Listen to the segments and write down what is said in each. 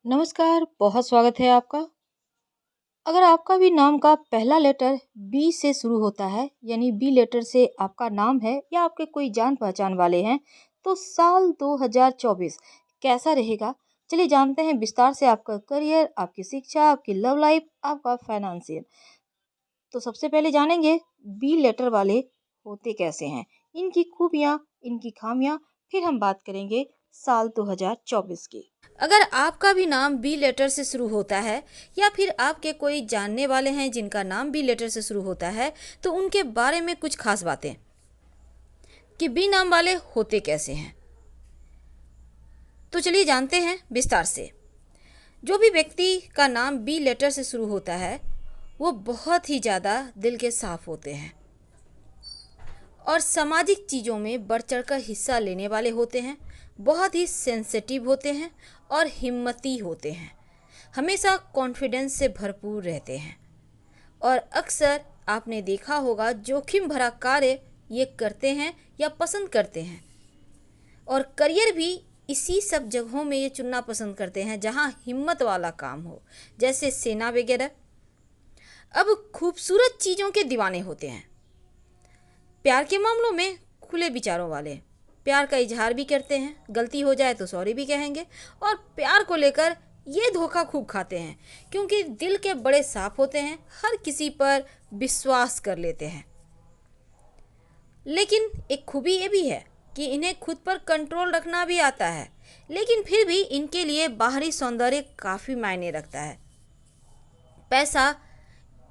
नमस्कार, बहुत स्वागत है आपका। अगर आपका भी नाम का पहला लेटर बी से शुरू होता है, यानी बी लेटर से आपका नाम है या आपके कोई जान पहचान वाले हैं, तो साल 2024 कैसा रहेगा? चलिए जानते हैं विस्तार से आपका करियर, आपकी शिक्षा, आपकी लव लाइफ, आपका फाइनेंशियल। तो सबसे पहले जानेंगे बी लेटर वाले होते कैसे हैं, इनकी खूबियाँ, इनकी खामियाँ, फिर हम बात करेंगे साल 2024 की। अगर आपका भी नाम बी लेटर से शुरू होता है या फिर आपके कोई जानने वाले हैं जिनका नाम बी लेटर से शुरू होता है, तो उनके बारे में कुछ खास बातें कि बी नाम वाले होते कैसे हैं। तो चलिए जानते हैं विस्तार से। जो भी व्यक्ति का नाम बी लेटर से शुरू होता है, वो बहुत ही ज़्यादा दिल के साफ होते हैं और सामाजिक चीज़ों में बढ़ चढ़ कर हिस्सा लेने वाले होते हैं, बहुत ही सेंसिटिव होते हैं और हिम्मती होते हैं, हमेशा कॉन्फिडेंस से भरपूर रहते हैं और अक्सर आपने देखा होगा जोखिम भरा कार्य ये करते हैं या पसंद करते हैं और करियर भी इसी सब जगहों में ये चुनना पसंद करते हैं जहां हिम्मत वाला काम हो, जैसे सेना वगैरह। अब खूबसूरत चीज़ों के दीवाने होते हैं, प्यार के मामलों में खुले विचारों वाले, प्यार का इजहार भी करते हैं, गलती हो जाए तो सॉरी भी कहेंगे और प्यार को लेकर ये धोखा खूब खाते हैं क्योंकि दिल के बड़े साफ होते हैं, हर किसी पर विश्वास कर लेते हैं। लेकिन एक खूबी ये भी है कि इन्हें खुद पर कंट्रोल रखना भी आता है, लेकिन फिर भी इनके लिए बाहरी सौंदर्य काफ़ी मायने रखता है। पैसा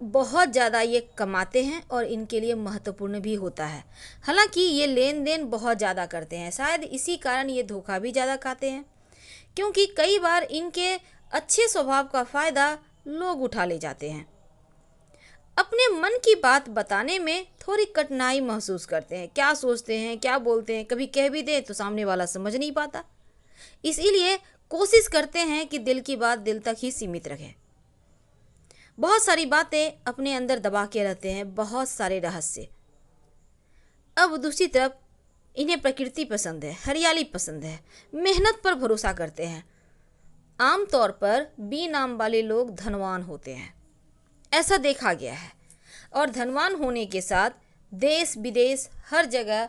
बहुत ज़्यादा ये कमाते हैं और इनके लिए महत्वपूर्ण भी होता है। हालांकि ये लेन देन बहुत ज़्यादा करते हैं, शायद इसी कारण ये धोखा भी ज़्यादा खाते हैं क्योंकि कई बार इनके अच्छे स्वभाव का फ़ायदा लोग उठा ले जाते हैं। अपने मन की बात बताने में थोड़ी कठिनाई महसूस करते हैं, क्या सोचते हैं, क्या बोलते हैं, कभी कह भी दें तो सामने वाला समझ नहीं पाता, इसीलिए कोशिश करते हैं कि दिल की बात दिल तक ही सीमित रखें। बहुत सारी बातें अपने अंदर दबा के रहते हैं, बहुत सारे रहस्य। अब दूसरी तरफ इन्हें प्रकृति पसंद है, हरियाली पसंद है, मेहनत पर भरोसा करते हैं। आमतौर पर बी नाम वाले लोग धनवान होते हैं, ऐसा देखा गया है, और धनवान होने के साथ देश विदेश हर जगह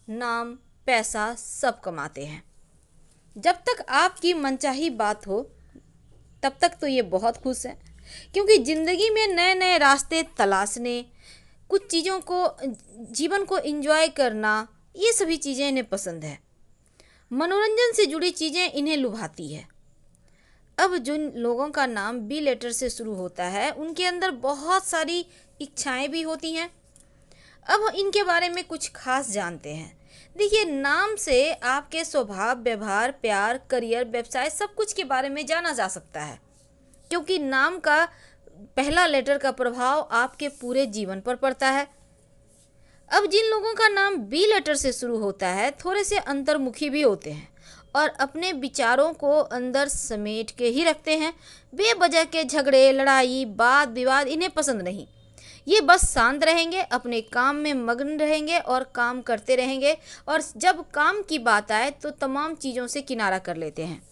नाम पैसा सब कमाते हैं। जब तक आपकी मनचाही बात हो तब तक तो ये बहुत खुश हैं क्योंकि ज़िंदगी में नए नए रास्ते तलाशने, कुछ चीज़ों को, जीवन को एंजॉय करना, ये सभी चीज़ें इन्हें पसंद है। मनोरंजन से जुड़ी चीज़ें इन्हें लुभाती है। अब जिन लोगों का नाम बी लेटर से शुरू होता है उनके अंदर बहुत सारी इच्छाएं भी होती हैं। अब इनके बारे में कुछ खास जानते हैं। देखिए, नाम से आपके स्वभाव, व्यवहार, प्यार, करियर, व्यवसाय सब कुछ के बारे में जाना जा सकता है क्योंकि नाम का पहला लेटर का प्रभाव आपके पूरे जीवन पर पड़ता है। अब जिन लोगों का नाम बी लेटर से शुरू होता है थोड़े से अंतर्मुखी भी होते हैं और अपने विचारों को अंदर समेट के ही रखते हैं। बेवजह के झगड़े, लड़ाई, वाद विवाद इन्हें पसंद नहीं। ये बस शांत रहेंगे, अपने काम में मग्न रहेंगे और काम करते रहेंगे और जब काम की बात आए तो तमाम चीज़ों से किनारा कर लेते हैं।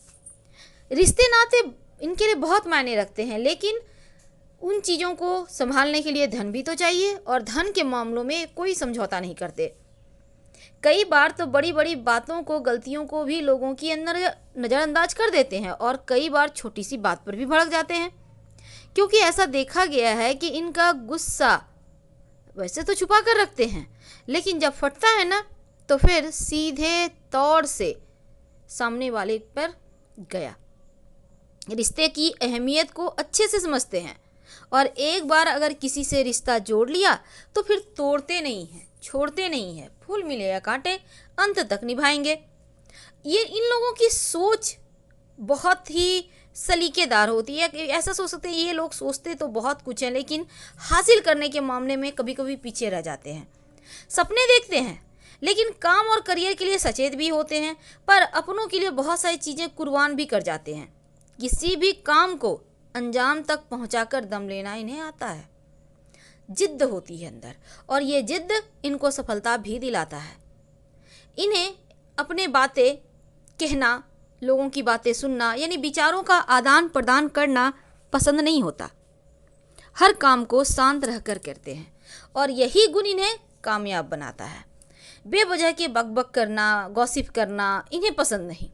रिश्ते नाते इनके लिए बहुत मायने रखते हैं, लेकिन उन चीज़ों को संभालने के लिए धन भी तो चाहिए और धन के मामलों में कोई समझौता नहीं करते। कई बार तो बड़ी बड़ी बातों को, गलतियों को भी लोगों की अंदर नज़रअंदाज कर देते हैं और कई बार छोटी सी बात पर भी भड़क जाते हैं क्योंकि ऐसा देखा गया है कि इनका गुस्सा वैसे तो छुपा कर रखते हैं, लेकिन जब फटता है ना तो फिर सीधे तौर से सामने वाले पर गया। रिश्ते की अहमियत को अच्छे से समझते हैं और एक बार अगर किसी से रिश्ता जोड़ लिया तो फिर तोड़ते नहीं हैं, छोड़ते नहीं हैं, फूल मिले या कांटे अंत तक निभाएंगे। ये इन लोगों की सोच बहुत ही सलीकेदार होती है कि ऐसा सोच सकते हैं, ये लोग सोचते तो बहुत कुछ है लेकिन हासिल करने के मामले में कभी कभी पीछे रह जाते हैं। सपने देखते हैं लेकिन काम और करियर के लिए सचेत भी होते हैं, पर अपनों के लिए बहुत सारी चीज़ें कुर्बान भी कर जाते हैं। किसी भी काम को अंजाम तक पहुंचाकर दम लेना इन्हें आता है। जिद्द होती है अंदर और ये जिद्द इनको सफलता भी दिलाता है। इन्हें अपने बातें कहना, लोगों की बातें सुनना यानी विचारों का आदान प्रदान करना पसंद नहीं होता। हर काम को शांत रहकर करते हैं और यही गुण इन्हें कामयाब बनाता है। बेवजह के बकबक करना, गॉसिप करना इन्हें पसंद नहीं।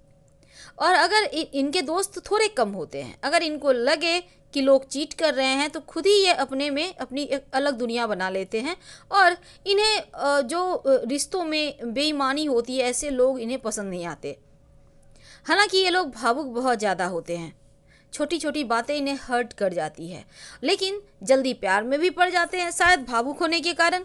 और अगर इनके दोस्त थोड़े कम होते हैं, अगर इनको लगे कि लोग चीट कर रहे हैं तो खुद ही ये अपने में अपनी एक अलग दुनिया बना लेते हैं और इन्हें जो रिश्तों में बेईमानी होती है ऐसे लोग इन्हें पसंद नहीं आते। हालांकि ये लोग भावुक बहुत ज़्यादा होते हैं, छोटी छोटी बातें इन्हें हर्ट कर जाती है, लेकिन जल्दी प्यार में भी पड़ जाते हैं शायद भावुक होने के कारण।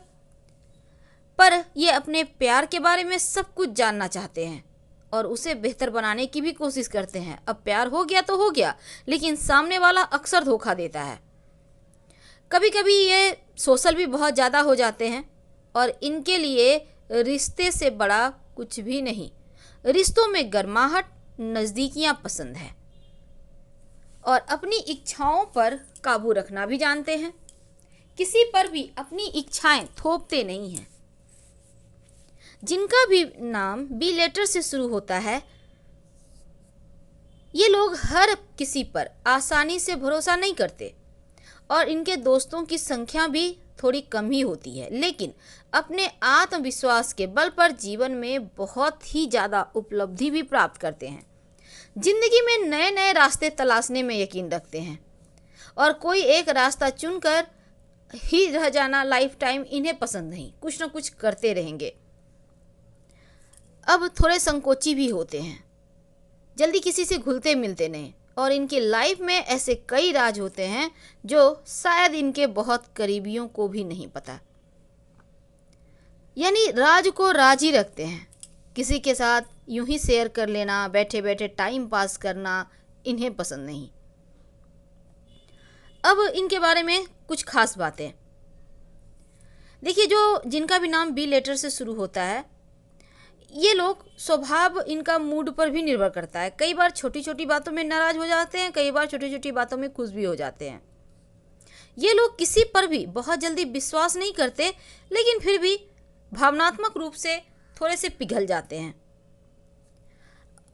पर ये अपने प्यार के बारे में सब कुछ जानना चाहते हैं और उसे बेहतर बनाने की भी कोशिश करते हैं। अब प्यार हो गया तो हो गया, लेकिन सामने वाला अक्सर धोखा देता है। कभी कभी ये सोशल भी बहुत ज़्यादा हो जाते हैं और इनके लिए रिश्ते से बड़ा कुछ भी नहीं। रिश्तों में गर्माहट, नज़दीकियाँ पसंद है और अपनी इच्छाओं पर काबू रखना भी जानते हैं। किसी पर भी अपनी इच्छाएं थोपते नहीं हैं। जिनका भी नाम बी लेटर से शुरू होता है, ये लोग हर किसी पर आसानी से भरोसा नहीं करते और इनके दोस्तों की संख्या भी थोड़ी कम ही होती है, लेकिन अपने आत्मविश्वास के बल पर जीवन में बहुत ही ज़्यादा उपलब्धि भी प्राप्त करते हैं। जिंदगी में नए नए रास्ते तलाशने में यकीन रखते हैं और कोई एक रास्ता चुनकर ही रह जाना लाइफ टाइम इन्हें पसंद नहीं, कुछ ना कुछ करते रहेंगे। अब थोड़े संकोची भी होते हैं, जल्दी किसी से घुलते मिलते नहीं और इनकी लाइफ में ऐसे कई राज होते हैं जो शायद इनके बहुत करीबियों को भी नहीं पता। यानी राज को राज ही रखते हैं। किसी के साथ यूं ही शेयर कर लेना, बैठे बैठे टाइम पास करना इन्हें पसंद नहीं। अब इनके बारे में कुछ खास बातें देखिए। जो जिनका भी नाम बी लेटर से शुरू होता है, ये लोग स्वभाव इनका मूड पर भी निर्भर करता है। कई बार छोटी छोटी बातों में नाराज हो जाते हैं, कई बार छोटी छोटी बातों में खुश भी हो जाते हैं। ये लोग किसी पर भी बहुत जल्दी विश्वास नहीं करते, लेकिन फिर भी भावनात्मक रूप से थोड़े से पिघल जाते हैं।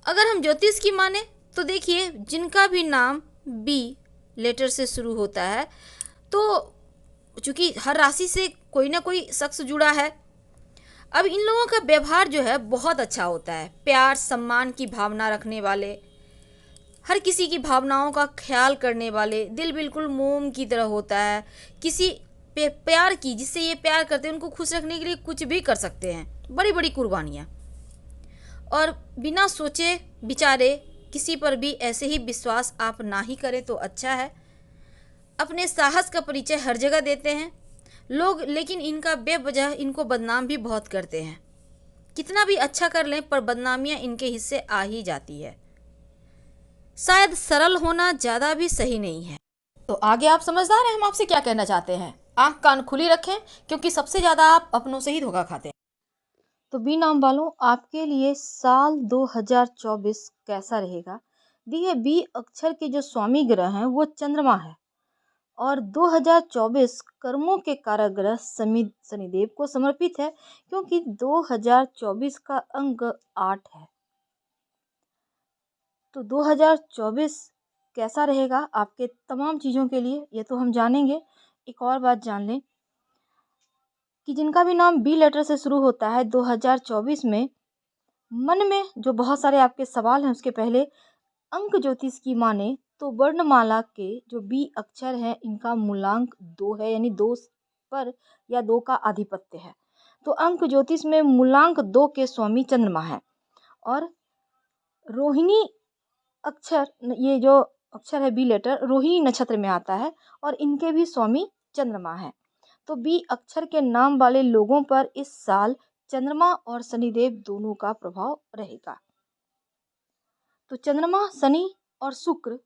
अगर हम ज्योतिष की माने तो देखिए, जिनका भी नाम बी लेटर से शुरू होता है, तो चूंकि हर राशि से कोई ना कोई शख्स जुड़ा है, अब इन लोगों का व्यवहार जो है बहुत अच्छा होता है। प्यार सम्मान की भावना रखने वाले, हर किसी की भावनाओं का ख्याल करने वाले, दिल बिल्कुल मोम की तरह होता है। किसी पे प्यार की, जिससे ये प्यार करते हैं, उनको खुश रखने के लिए कुछ भी कर सकते हैं, बड़ी बड़ी कुर्बानियाँ। और बिना सोचे विचारे किसी पर भी ऐसे ही विश्वास आप ना ही करें तो अच्छा है। अपने साहस का परिचय हर जगह देते हैं लोग, लेकिन इनका बेवजह इनको बदनाम भी बहुत करते हैं। कितना भी अच्छा कर लें पर बदनामियां इनके हिस्से आ ही जाती है। शायद सरल होना ज़्यादा भी सही नहीं है। तो आगे आप समझदार हैं, हम आपसे क्या कहना चाहते हैं। आंख कान खुली रखें, क्योंकि सबसे ज़्यादा आप अपनों से ही धोखा खाते हैं। तो बी नाम वालों, आपके लिए साल 2024 कैसा रहेगा? देखिए, बी अक्षर के जो स्वामी ग्रह हैं वो चंद्रमा है और 2024 कर्मों के कारक ग्रह शनिदेव को समर्पित है, क्योंकि 2024 का अंक 8 है। तो 2024 कैसा रहेगा आपके तमाम चीज़ों के लिए, ये तो हम जानेंगे। एक और बात जान लें कि जिनका भी नाम बी लेटर से शुरू होता है, 2024 में मन में जो बहुत सारे आपके सवाल हैं, उसके पहले अंक ज्योतिष की माने तो वर्णमाला के जो बी अक्षर हैं, इनका मूलांक 2 है, यानी 2 पर या 2 का आधिपत्य है। तो अंक ज्योतिष में मूलांक 2 के स्वामी चंद्रमा है और रोहिणी अक्षर, ये जो अक्षर है बी लेटर, रोहिणी नक्षत्र में आता है और इनके भी स्वामी चंद्रमा है। तो बी अक्षर के नाम वाले लोगों पर इस साल चंद्रमा और शनिदेव दोनों का प्रभाव रहेगा। तो चंद्रमा, शनि और शुक्र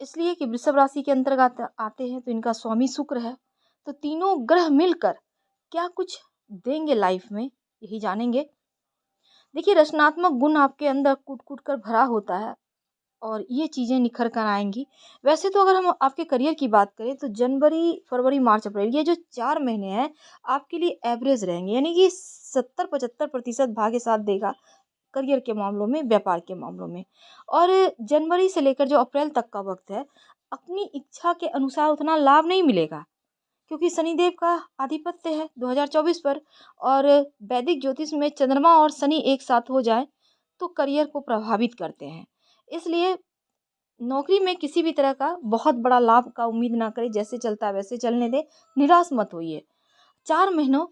इसलिए कि वृषभ राशि के अंतर्गत आते हैं, तो इनका स्वामी शुक्र है। तो तीनों ग्रह मिलकर क्या कुछ देंगे लाइफ में, यही जानेंगे। देखिए, रचनात्मक गुण आपके अंदर कूट कूट कर भरा होता है और ये चीज़ें निखर कर आएंगी। वैसे तो अगर हम आपके करियर की बात करें तो जनवरी, फरवरी, मार्च, अप्रैल, ये जो 4 महीने हैं आपके लिए एवरेज रहेंगे, यानी कि 70-75% भाग्य साथ देगा। करियर के मामलों में, व्यापार के मामलों में। और जनवरी से लेकर जो अप्रैल तक का वक्त है, अपनी इच्छा के अनुसार उतना लाभ नहीं मिलेगा, क्योंकि शनिदेव का आधिपत्य है 2024 पर। और वैदिक ज्योतिष में चंद्रमा और शनि एक साथ हो जाए तो करियर को प्रभावित करते हैं। इसलिए नौकरी में किसी भी तरह का बहुत बड़ा लाभ का उम्मीद ना करें, जैसे चलता है वैसे चलने दें, निराश मत होइए। 4 महीनों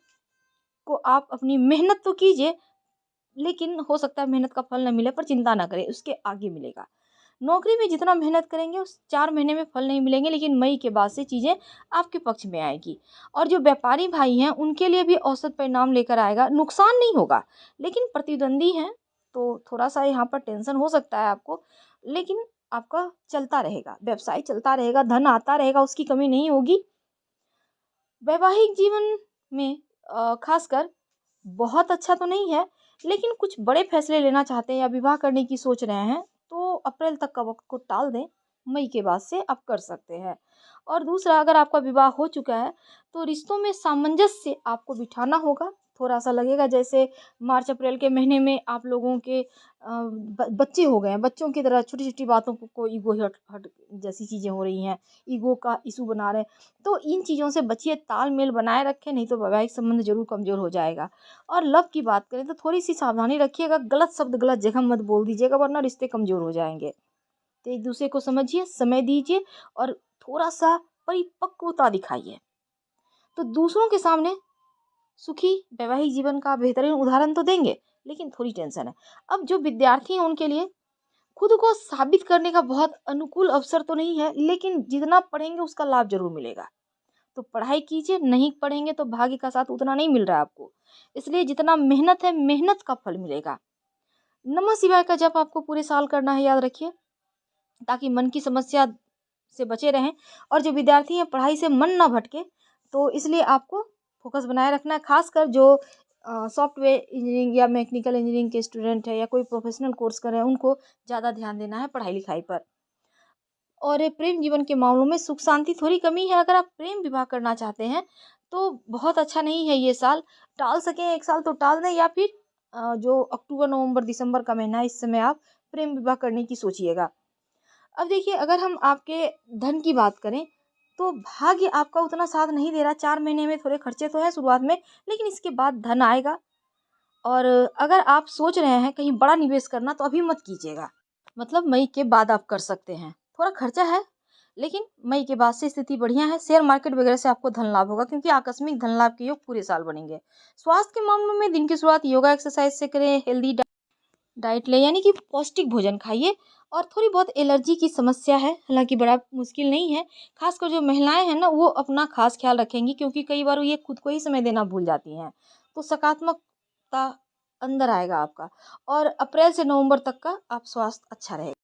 को आप अपनी मेहनत तो कीजिए, लेकिन हो सकता है मेहनत का फल न मिले, पर चिंता ना करें, उसके आगे मिलेगा। नौकरी में जितना मेहनत करेंगे उस 4 महीने में फल नहीं मिलेंगे, लेकिन मई के बाद से चीज़ें आपके पक्ष में आएगी। और जो व्यापारी भाई हैं उनके लिए भी औसत परिणाम लेकर आएगा, नुकसान नहीं होगा, लेकिन प्रतिद्वंदी हैं तो थोड़ा सा यहाँ पर टेंशन हो सकता है आपको, लेकिन आपका चलता रहेगा, व्यवसाय चलता रहेगा, धन आता रहेगा, उसकी कमी नहीं होगी। वैवाहिक जीवन में खासकर बहुत अच्छा तो नहीं है, लेकिन कुछ बड़े फैसले लेना चाहते हैं या विवाह करने की सोच रहे हैं तो अप्रैल तक का वक्त को टाल दें, मई के बाद से आप कर सकते हैं। और दूसरा, अगर आपका विवाह हो चुका है तो रिश्तों में सामंजस्य आपको बिठाना होगा। थोड़ा सा लगेगा जैसे मार्च अप्रैल के महीने में आप लोगों के बच्चे हो गए हैं, बच्चों की तरह छोटी छोटी बातों को ईगो हट हट जैसी चीज़ें हो रही हैं, ईगो का इशू बना रहे हैं, तो इन चीज़ों से बचिए, तालमेल बनाए रखें, नहीं तो वैवाहिक संबंध जरूर कमज़ोर हो जाएगा। और लव की बात करें तो थोड़ी सी सावधानी रखिएगा, गलत शब्द गलत जगह मत बोल दीजिएगा, वरना रिश्ते कमज़ोर हो जाएंगे। तो एक दूसरे को समझिए, समय दीजिए और थोड़ा सा परिपक्वता दिखाइए, तो दूसरों के सामने सुखी वैवाहिक जीवन का बेहतरीन उदाहरण तो देंगे, लेकिन थोड़ी टेंशन है। अब जो विद्यार्थी हैं उनके लिए खुद को साबित करने का बहुत अनुकूल अवसर तो नहीं है, लेकिन जितना पढ़ेंगे उसका लाभ जरूर मिलेगा। तो पढ़ाई कीजिए, नहीं पढ़ेंगे तो भाग्य का साथ उतना नहीं मिल रहा है आपको, इसलिए जितना मेहनत है मेहनत का फल मिलेगा। नमः शिवाय का जप आपको पूरे साल करना है, याद रखिए, ताकि मन की समस्या से बचे रहें। और जो विद्यार्थी हैं पढ़ाई से मन ना भटके, तो इसलिए आपको फोकस बनाए रखना है। खासकर जो सॉफ्टवेयर इंजीनियरिंग या मैकेनिकल इंजीनियरिंग के स्टूडेंट है या कोई प्रोफेशनल कोर्स कर रहे हैं, उनको ज़्यादा ध्यान देना है पढ़ाई लिखाई पर। और प्रेम जीवन के मामलों में सुख शांति थोड़ी कमी है। अगर आप प्रेम विवाह करना चाहते हैं तो बहुत अच्छा नहीं है ये साल, टाल सकें एक साल तो टाल दें, या फिर जो अक्टूबर नवंबर दिसंबर का महीना है, इस समय आप प्रेम विवाह करने की सोचिएगा। अब देखिए, अगर हम आपके धन की बात करें तो भाग्य आपका उतना साथ नहीं दे रहा। 4 महीने में थोड़े खर्चे तो हैं शुरुआत में, लेकिन इसके बाद धन आएगा। और अगर आप सोच रहे हैं कहीं बड़ा निवेश करना तो अभी मत कीजिएगा, मतलब मई के बाद आप कर सकते हैं। थोड़ा खर्चा है, लेकिन मई के बाद से स्थिति बढ़िया है। शेयर मार्केट वगैरह से आपको धन लाभ होगा, क्योंकि आकस्मिक धन लाभ के योग पूरे साल बनेंगे। स्वास्थ्य के मामलों में दिन की शुरुआत योगा एक्सरसाइज से करें, हेल्दी डाइट लें, यानी कि पौष्टिक भोजन खाइए। और थोड़ी बहुत एलर्जी की समस्या है, हालांकि बड़ा मुश्किल नहीं है। खासकर जो महिलाएं हैं ना, वो अपना खास ख्याल रखेंगी, क्योंकि कई बार ये खुद को ही समय देना भूल जाती हैं। तो सकारात्मकता अंदर आएगा आपका, और अप्रैल से नवंबर तक का आप स्वास्थ्य अच्छा रहेगा।